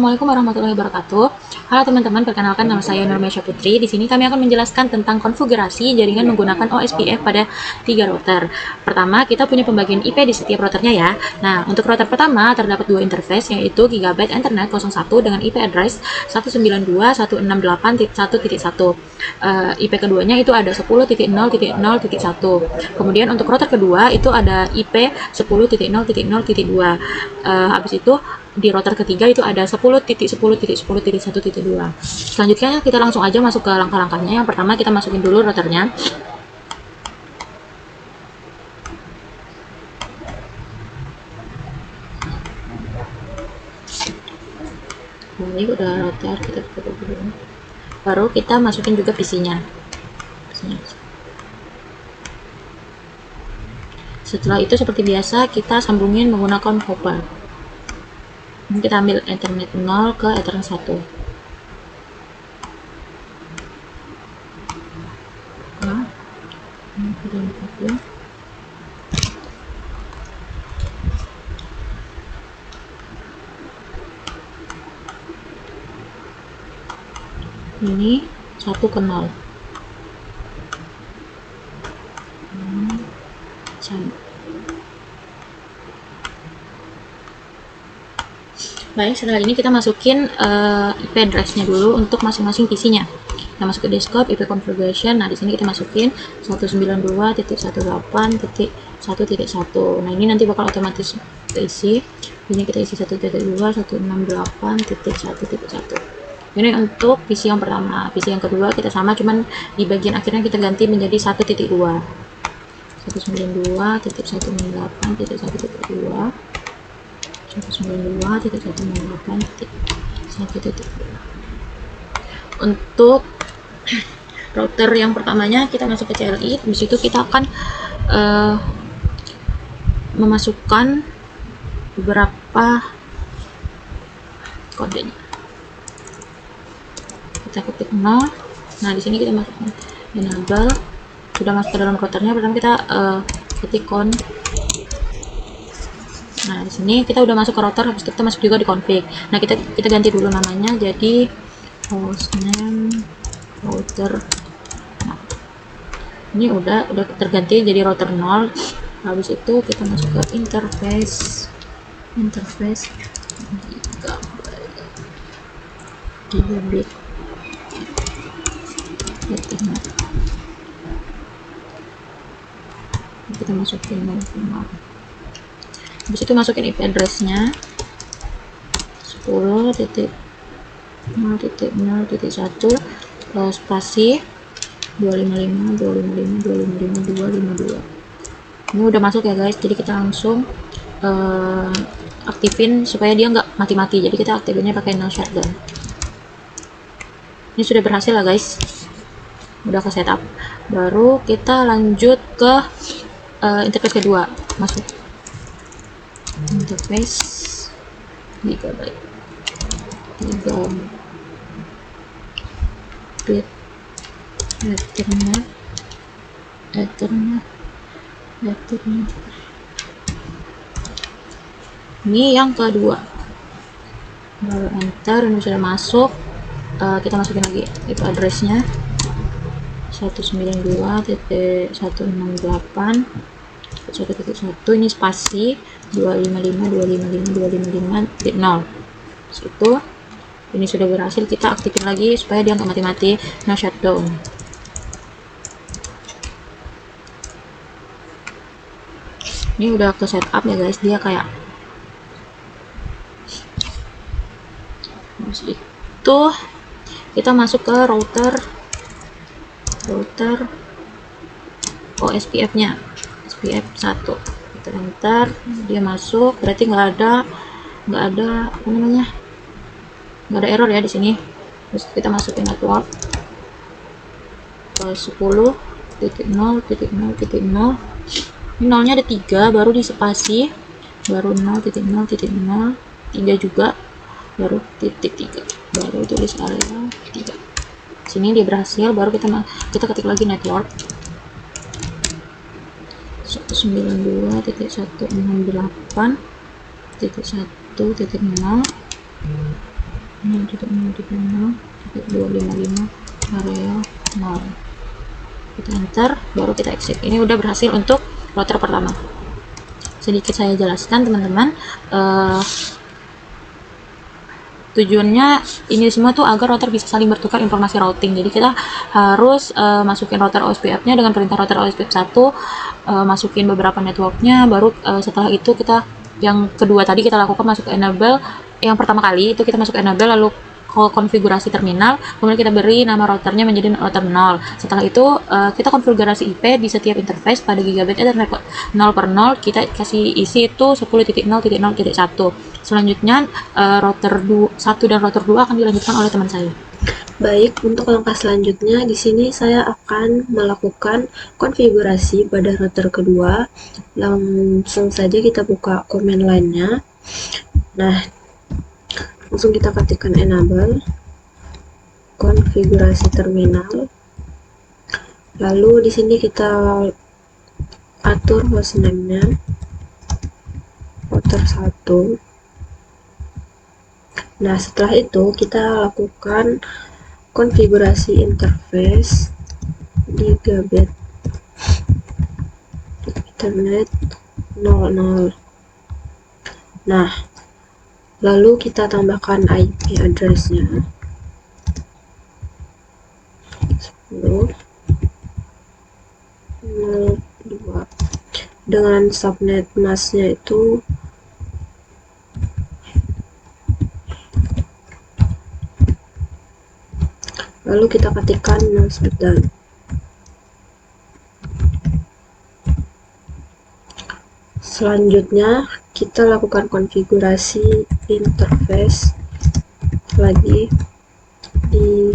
Assalamualaikum warahmatullahi wabarakatuh. Halo teman-teman, perkenalkan nama saya Nurmesha Putri. Di sini kami akan menjelaskan tentang konfigurasi jaringan menggunakan OSPF pada 3 router. Pertama, kita punya pembagian IP di setiap routernya ya. Nah, untuk router pertama terdapat dua interface, yaitu Gigabyte Ethernet 01 dengan IP address 192.168.1.1. IP keduanya itu ada 10.0.0.1. Kemudian untuk router kedua itu ada IP 10.0.0.2. Habis itu di router ketiga itu ada 10.10.10.1.2. Selanjutnya kita langsung aja masuk ke langkah-langkahnya. Yang pertama kita masukin dulu routernya. Ini udah router, kita tutup dulu. Baru kita masukin juga PC-nya. Setelah itu seperti biasa kita sambungin menggunakan copper. Ini kita ambil Ethernet 0 ke Ethernet 1. Nah, ini 1 ke 0. Baik, setelah ini kita masukin IP address-nya dulu untuk masing-masing PC-nya. Kita masuk ke desktop, IP configuration. Nah, di sini kita masukin 192.168.1.1. Nah, ini nanti bakal otomatis terisi. Ini kita isi 1.2.168.1.1. Ini untuk PC yang pertama. PC yang kedua kita sama, cuman di bagian akhirnya kita ganti menjadi 1.2. 192.168.1.2. 192.168.1.2. Untuk router yang pertamanya kita masuk ke CLI. Di situ kita akan memasukkan beberapa kodenya. Kita ketik 0. Nah, di sini kita masukkan enable. Sudah masuk ke dalam routernya, pertama kita ketik con. Nah, di sini kita udah masuk ke router, habis itu kita masuk juga di config. Nah, kita ganti dulu namanya jadi hostname router. Nah, ini udah terganti jadi router 0. Habis itu kita masuk ke interface Gigabit Ethernet. Kita masukin 0. Habis itu masukin IP address-nya 10.0.0.1 spasi 255.255.255.252. Ini udah masuk ya guys, jadi kita langsung aktifin supaya dia nggak mati-mati. Jadi kita aktifinnya pakai no shutdown. Ini sudah berhasil lah guys, udah ke setup. Baru kita lanjut ke interface kedua. Masuk interface Gigabyte Ethernet. Ini yang kedua. Baru enter, ini sudah masuk. Kita masukin lagi IP address-nya 192.168.1.1. ini spasi 255.255.255.0. Situ ini sudah berhasil, kita aktifin lagi supaya dia nggak mati-mati, no shutdown. Ini udah ke setup ya guys, dia kayak terus itu kita masuk ke router OSPF-nya, SPF 1. Kita enter, dia masuk, berarti nggak ada apa namanya, nggak ada error ya di sini. Terus kita masukin network ke 10.0.0.0. Ini nolnya ada 3, baru di spasi, baru 0.0.0, 3 juga, baru titik 3, baru tulis area 3. Sini dia berhasil, baru kita ketik lagi network 192.168.1.0. 0.0.0.255 area 0. Kita enter, baru kita exit. Ini udah berhasil untuk router pertama. Sedikit saya jelaskan teman-teman, tujuannya ini semua tuh agar router bisa saling bertukar informasi routing. Jadi kita harus masukin router OSPF-nya dengan perintah router OSPF 1, masukin beberapa networknya, baru setelah itu kita yang kedua tadi kita lakukan masuk ke enable. Yang pertama kali itu kita masuk ke enable, lalu konfigurasi terminal, kemudian kita beri nama routernya menjadi router 0. Setelah itu kita konfigurasi IP di setiap interface pada gigabit dan 0 per 0 kita kasih isi itu 10.0.0.1. Selanjutnya router 1 dan router 2 akan dilanjutkan oleh teman saya. Baik, untuk langkah selanjutnya di sini saya akan melakukan konfigurasi pada router kedua. Langsung saja kita buka command line-nya. Nah, langsung kita ketikkan enable konfigurasi terminal. Lalu di sini kita atur hostname-nya router 1. Nah, setelah itu kita lakukan konfigurasi interface gigabit internet 00. Nah, lalu kita tambahkan IP address-nya 10.02 dengan subnet mask-nya itu lalu kita ketikkan mouse button. Selanjutnya kita lakukan konfigurasi interface lagi di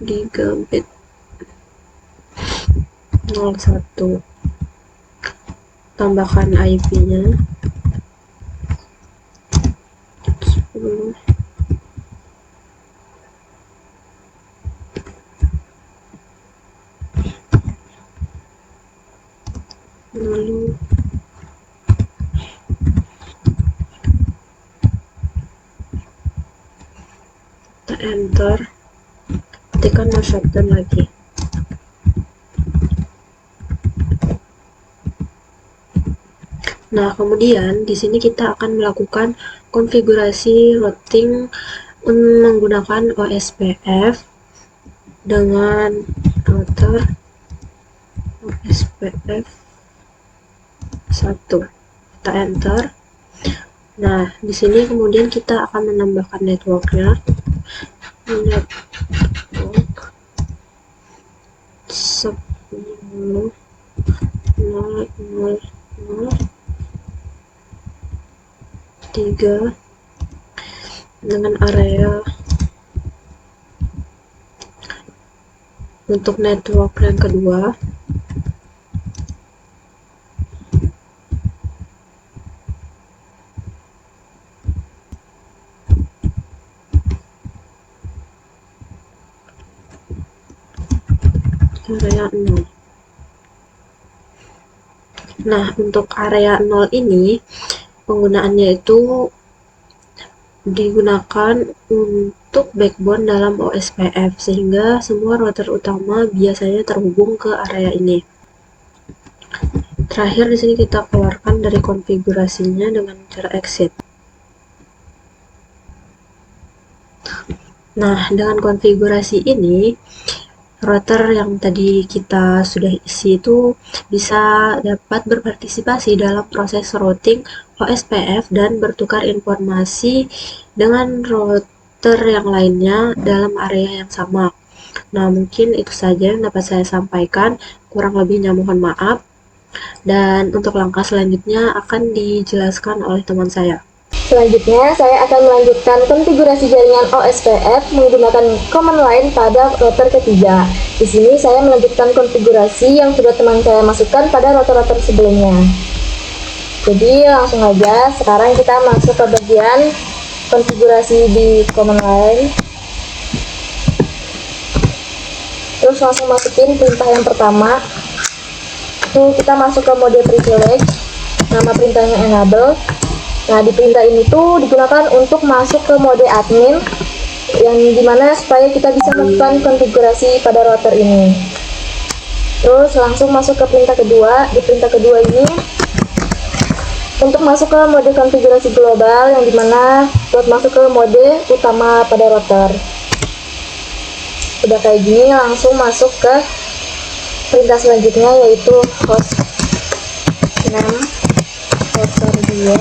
gigabit 01, tambahkan IP-nya 10. Lalu kita enter, ketikkan mouse button lagi. Nah, kemudian di sini kita akan melakukan konfigurasi routing menggunakan OSPF dengan router OSPF 1. Kita enter. Nah, di sini kemudian kita akan menambahkan networknya. Network 10.0.0.3 dengan area untuk network yang kedua. Area 0. Nah, untuk area 0 ini penggunaannya itu digunakan untuk backbone dalam OSPF, sehingga semua router utama biasanya terhubung ke area ini. Terakhir di sini kita keluarkan dari konfigurasinya dengan cara exit. Nah, dengan konfigurasi ini router yang tadi kita sudah isi itu bisa dapat berpartisipasi dalam proses routing OSPF dan bertukar informasi dengan router yang lainnya dalam area yang sama. Nah, mungkin itu saja yang dapat saya sampaikan, kurang lebihnya mohon maaf, dan untuk langkah selanjutnya akan dijelaskan oleh teman saya. Selanjutnya, saya akan melanjutkan konfigurasi jaringan OSPF menggunakan command line pada router ketiga. Di sini saya melanjutkan konfigurasi yang sudah teman saya masukkan pada router-router sebelumnya. Jadi langsung aja, sekarang kita masuk ke bagian konfigurasi di command line. Terus langsung masukin perintah yang pertama. Itu kita masuk ke mode privilege, nama perintahnya enable. Nah, di perintah ini tuh digunakan untuk masuk ke mode admin, yang dimana supaya kita bisa melakukan konfigurasi pada router ini. Terus langsung masuk ke perintah kedua. Di perintah kedua ini untuk masuk ke mode konfigurasi global, yang dimana buat masuk ke mode utama pada router. Udah kayak gini, langsung masuk ke perintah selanjutnya, yaitu host name router 2.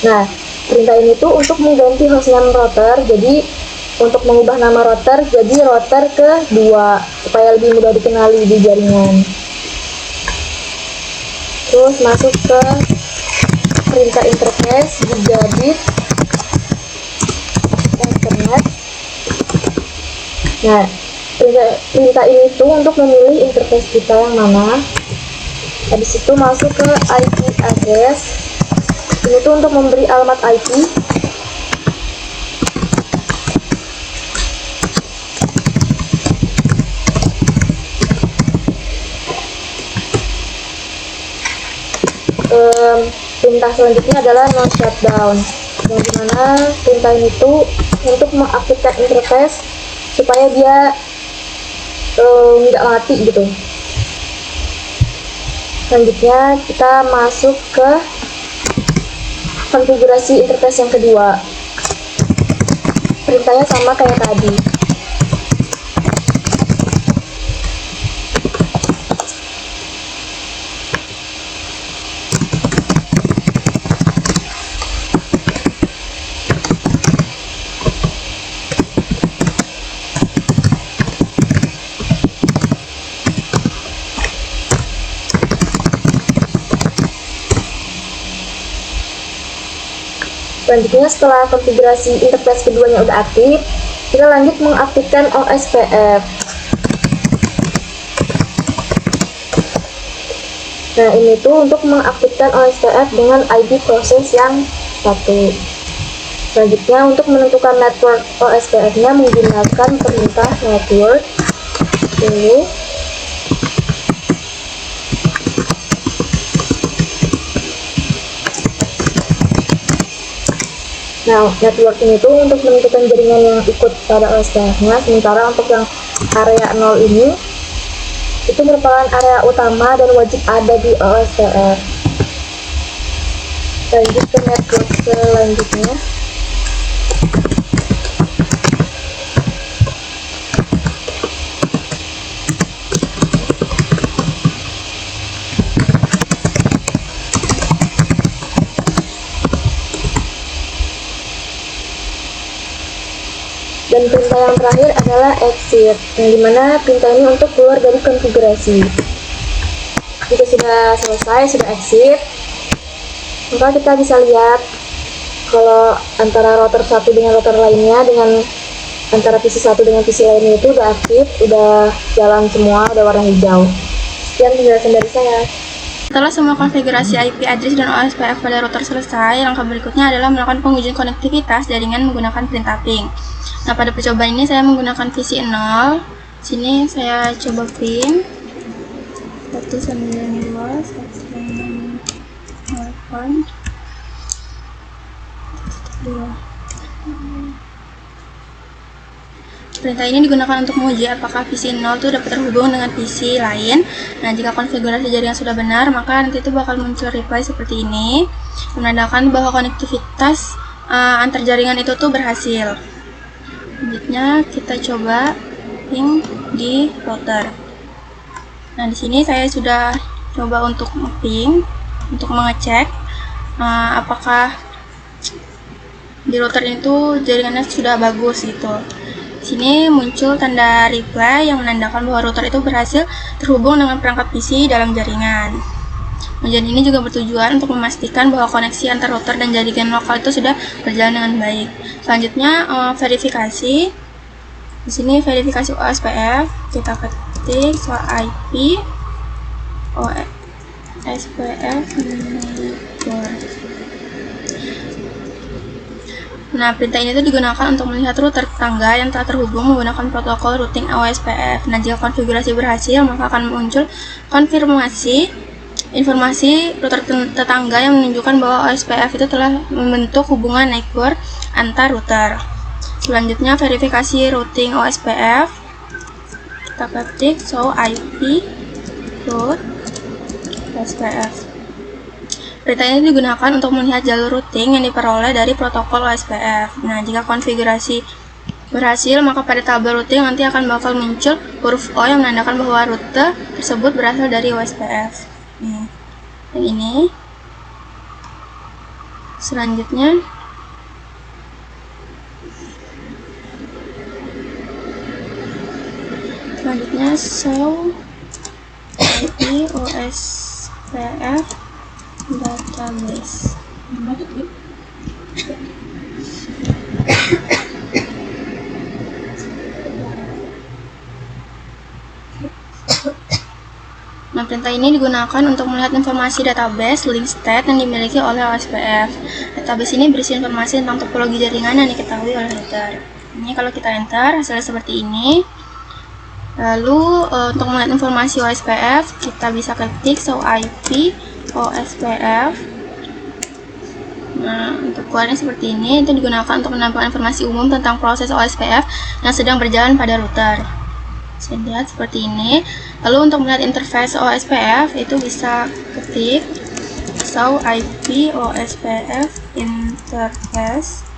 Nah, perintah ini tuh untuk mengganti hostname router, jadi untuk mengubah nama router jadi router kedua supaya lebih mudah dikenali di jaringan. Terus masuk ke perintah interface gigabit internet. Nah, perintah ini tuh untuk memilih interface kita yang mana. Habis itu masuk ke IP address. Ini tuh untuk memberi alamat IP. Perintah selanjutnya adalah no shutdown, yang dimana perintah ini tuh untuk mengaktifkan interface supaya dia nggak mati gitu. Selanjutnya kita masuk ke konfigurasi interface yang kedua. Perintahnya sama kayak tadi. Selanjutnya, setelah konfigurasi interface keduanya udah aktif, kita lanjut mengaktifkan OSPF. Nah, ini tuh untuk mengaktifkan OSPF dengan ID proses yang satu. Selanjutnya, untuk menentukan network OSPF-nya menggunakan perintah network dulu. Nah, network ini tuh untuk menentukan jaringan yang ikut pada OSPF-nya, sementara untuk yang area 0 ini itu merupakan area utama dan wajib ada di OSPF. Lanjut ke network selanjutnya. Dan perintah yang terakhir adalah exit, yang dimana perintah ini untuk keluar dari konfigurasi. Jika sudah selesai, sudah exit, maka kita bisa lihat kalau antara router satu dengan router lainnya, dengan antara PC satu dengan PC lainnya itu udah aktif, udah jalan semua, udah warna hijau. Sekian penjelasan dari saya. Setelah semua konfigurasi IP address dan OSPF pada router selesai, langkah berikutnya adalah melakukan pengujian konektivitas jaringan menggunakan perintah ping. Nah, pada percobaan ini saya menggunakan PC 0. Sini saya coba ping 192 198 2. Perintah ini digunakan untuk menguji apakah PC 0 itu dapat terhubung dengan PC lain. Nah, jika konfigurasi jaringan sudah benar, maka nanti itu bakal muncul reply seperti ini, menandakan bahwa konektivitas antar jaringan itu tuh berhasil. Selanjutnya kita coba ping di router. Nah, di sini saya sudah coba untuk ping untuk mengecek apakah di router itu jaringannya sudah bagus gitu. Di sini muncul tanda reply yang menandakan bahwa router itu berhasil terhubung dengan perangkat PC dalam jaringan. Ujian ini juga bertujuan untuk memastikan bahwa koneksi antar router dan jaringan lokal itu sudah berjalan dengan baik. Selanjutnya verifikasi. Di sini verifikasi OSPF, kita ketik soal IP OSPF. Nah, perintah ini tuh digunakan untuk melihat router tetangga yang telah terhubung menggunakan protokol routing OSPF. Nah, jika konfigurasi berhasil, maka akan muncul konfirmasi informasi router tetangga yang menunjukkan bahwa OSPF itu telah membentuk hubungan neighbor antar router. Selanjutnya verifikasi routing OSPF. Kita ketik show IP route OSPF. Perintah ini digunakan untuk melihat jalur routing yang diperoleh dari protokol OSPF. Nah, jika konfigurasi berhasil, maka pada tabel routing nanti akan bakal muncul huruf O yang menandakan bahwa rute tersebut berasal dari OSPF. Nih, yang ini. Selanjutnya, show IP OSPF database. Nah, perintah ini digunakan untuk melihat informasi database link state yang dimiliki oleh OSPF. Database ini berisi informasi tentang topologi jaringan yang diketahui oleh router. Ini kalau kita enter, hasilnya seperti ini. Lalu, untuk melihat informasi OSPF, kita bisa ketik show IP OSPF. Nah, untuk keluarnya seperti ini, itu digunakan untuk menampilkan informasi umum tentang proses OSPF yang sedang berjalan pada router. Bisa lihat seperti ini. Lalu untuk melihat interface OSPF itu bisa ketik show IP OSPF interface.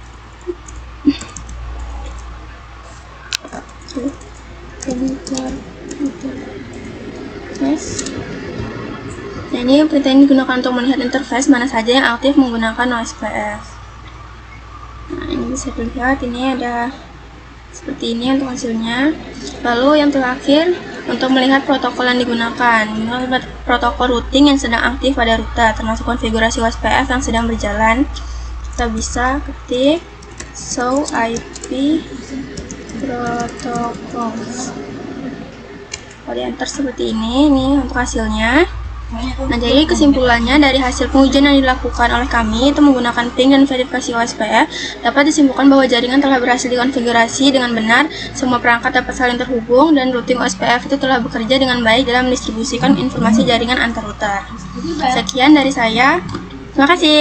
Nah, ini perintah ini digunakan untuk melihat interface mana saja yang aktif menggunakan OSPF. Nah, ini bisa dilihat, ini ada seperti ini untuk hasilnya. Lalu yang terakhir, untuk melihat protokol yang digunakan, protokol routing yang sedang aktif pada router, termasuk konfigurasi OSPF yang sedang berjalan. Kita bisa ketik show IP protocols. Kalau di enter seperti ini untuk hasilnya. Nah, jadi kesimpulannya dari hasil pengujian yang dilakukan oleh kami itu menggunakan ping dan verifikasi OSPF dapat disimpulkan bahwa jaringan telah berhasil dikonfigurasi dengan benar, semua perangkat dapat saling terhubung, dan routing OSPF itu telah bekerja dengan baik dalam mendistribusikan informasi jaringan antar router. Sekian dari saya. Terima kasih.